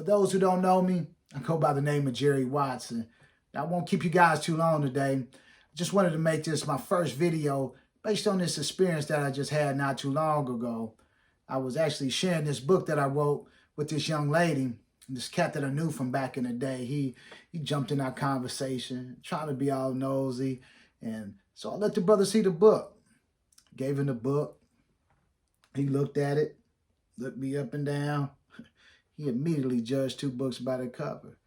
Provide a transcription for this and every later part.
those who don't know me, I go by the name of Jerry Watson. Now, I won't keep you guys too long today. I just wanted to make this my first video based on this experience that I just had not too long ago. I was actually sharing this book that I wrote with this young lady, this cat that I knew from back in the day. He jumped in our conversation, trying to be all nosy. And so I let the brother see the book. Gave him the book. He looked at it, looked me up and down. He immediately judged two books by the cover.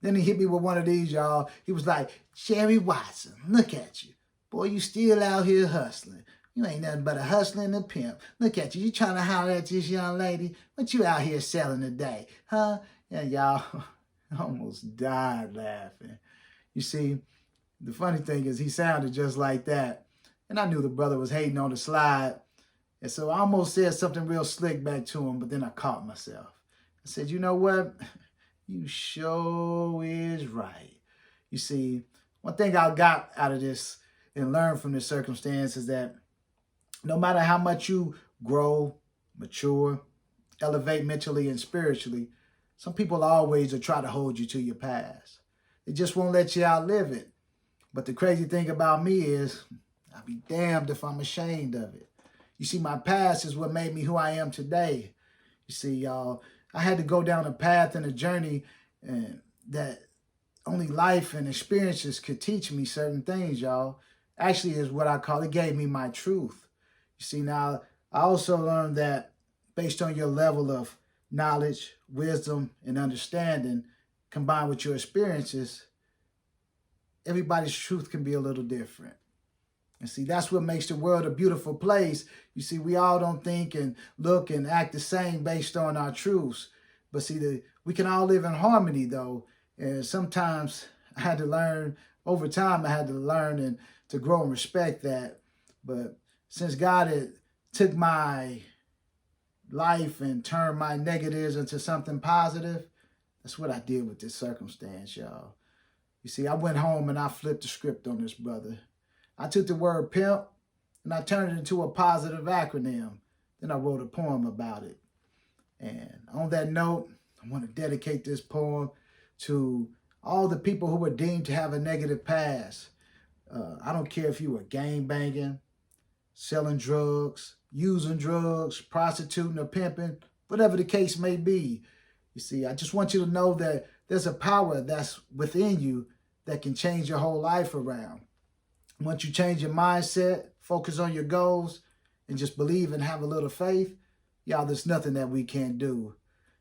Then he hit me with one of these, y'all. He was like, Jerry Watson, look at you. Boy, you still out here hustling. You ain't nothing but a hustling and pimp. Look at you. You trying to holler at this young lady? What you out here selling today? Huh? Yeah, y'all, I almost died laughing. You see, the funny thing is he sounded just like that. And I knew the brother was hating on the slide. And so I almost said something real slick back to him, but then I caught myself. I said, you know what? You sure is right. You see, one thing I got out of this and learned from this circumstance is that no matter how much you grow, mature, elevate mentally and spiritually, some people always will try to hold you to your past. They just won't let you outlive it. But the crazy thing about me is, I'll be damned if I'm ashamed of it. You see, my past is what made me who I am today. You see, y'all, I had to go down a path and a journey that only life and experiences could teach me certain things, y'all. Actually, is what I call it, gave me my truth. You see, now, I also learned that based on your level of knowledge, wisdom, and understanding, combined with your experiences, everybody's truth can be a little different. And see, that's what makes the world a beautiful place. You see, we all don't think and look and act the same based on our truths. But see, we can all live in harmony, though. And sometimes I had to learn, over time, I had to learn and to grow and respect that. But since God had took my life and turned my negatives into something positive, that's what I did with this circumstance, y'all. You see, I went home and I flipped the script on this brother. I took the word pimp and I turned it into a positive acronym. Then I wrote a poem about it. And on that note, I want to dedicate this poem to all the people who were deemed to have a negative past. I don't care if you were gangbanging, selling drugs, using drugs, prostituting or pimping, whatever the case may be. You see, I just want you to know that there's a power that's within you that can change your whole life around. Once you change your mindset, focus on your goals, and just believe and have a little faith, y'all, there's nothing that we can't do.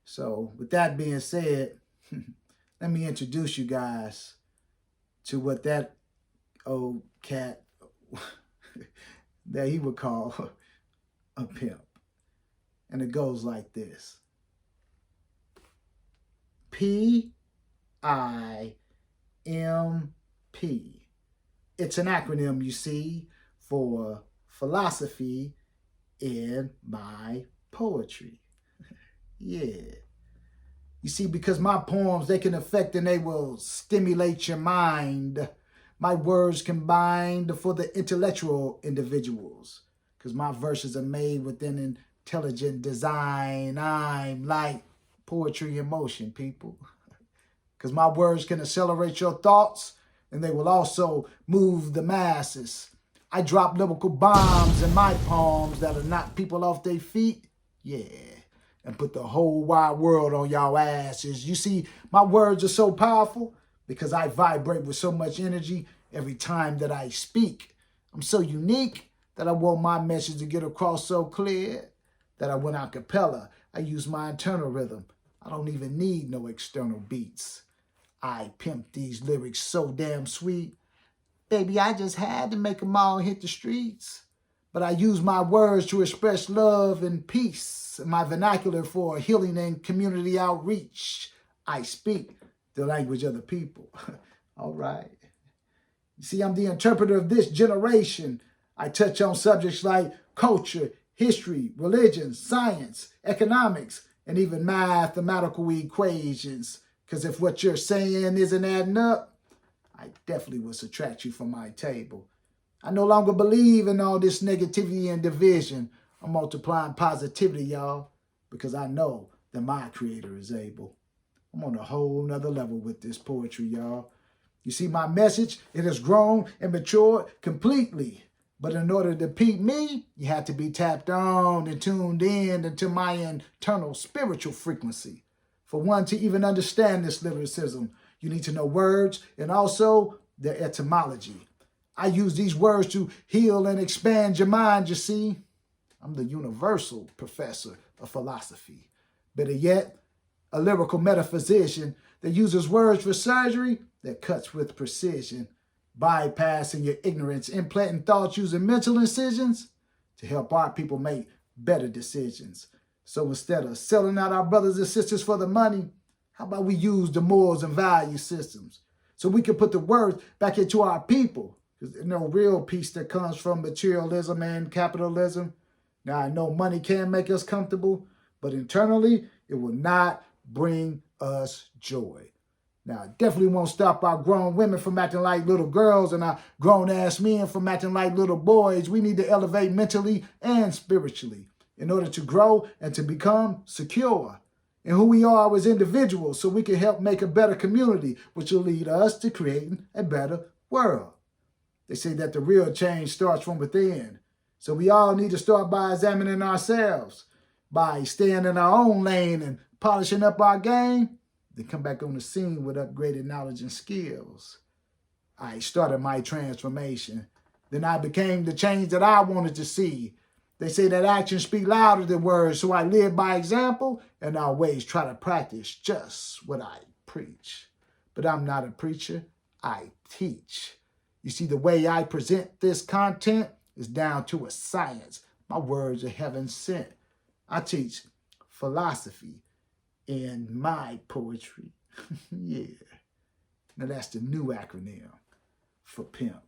So with that being said, let me introduce you guys to what that old cat that he would call a pimp. And it goes like this. PIMP. It's an acronym, you see, for philosophy in my poetry. Yeah. You see, because my poems, they can affect and they will stimulate your mind. My words combined for the intellectual individuals. Because my verses are made with an intelligent design. I'm like poetry in motion, people. Because my words can accelerate your thoughts and they will also move the masses. I drop lyrical bombs in my poems that'll knock people off their feet. Yeah. And put the whole wide world on y'all asses. You see, my words are so powerful because I vibrate with so much energy every time that I speak. I'm so unique that I want my message to get across so clear that I went a cappella. I use my internal rhythm. I don't even need no external beats. I pimp these lyrics so damn sweet. Baby, I just had to make them all hit the streets. But I use my words to express love and peace. My vernacular for healing and community outreach. I speak the language of the people. All right. You see, I'm the interpreter of this generation. I touch on subjects like culture, history, religion, science, economics, and even mathematical equations. Because if what you're saying isn't adding up, I definitely will subtract you from my table. I no longer believe in all this negativity and division. I'm multiplying positivity, y'all, because I know that my creator is able. I'm on a whole nother level with this poetry, y'all. You see, my message, it has grown and matured completely. But in order to peep me, you have to be tapped on and tuned in into my internal spiritual frequency. For one to even understand this lyricism, you need to know words and also their etymology. I use these words to heal and expand your mind, you see. I'm the universal professor of philosophy. Better yet, a lyrical metaphysician that uses words for surgery that cuts with precision, bypassing your ignorance, implanting thoughts using mental incisions to help our people make better decisions. So instead of selling out our brothers and sisters for the money, how about we use the morals and value systems so we can put the worth back into our people? Because there's no real peace that comes from materialism and capitalism. Now, I know money can make us comfortable, but internally, it will not bring us joy. Now, it definitely won't stop our grown women from acting like little girls and our grown-ass men from acting like little boys. We need to elevate mentally and spiritually in order to grow and to become secure in who we are as individuals so we can help make a better community, which will lead us to creating a better world. They say that the real change starts from within. So we all need to start by examining ourselves, by staying in our own lane and polishing up our game, then come back on the scene with upgraded knowledge and skills. I started my transformation. Then I became the change that I wanted to see. They say that actions speak louder than words, so I live by example and always try to practice just what I preach. But I'm not a preacher, I teach. You see, the way I present this content is down to a science. My words are heaven sent. I teach philosophy in my poetry. Yeah. Now that's the new acronym for PIMP.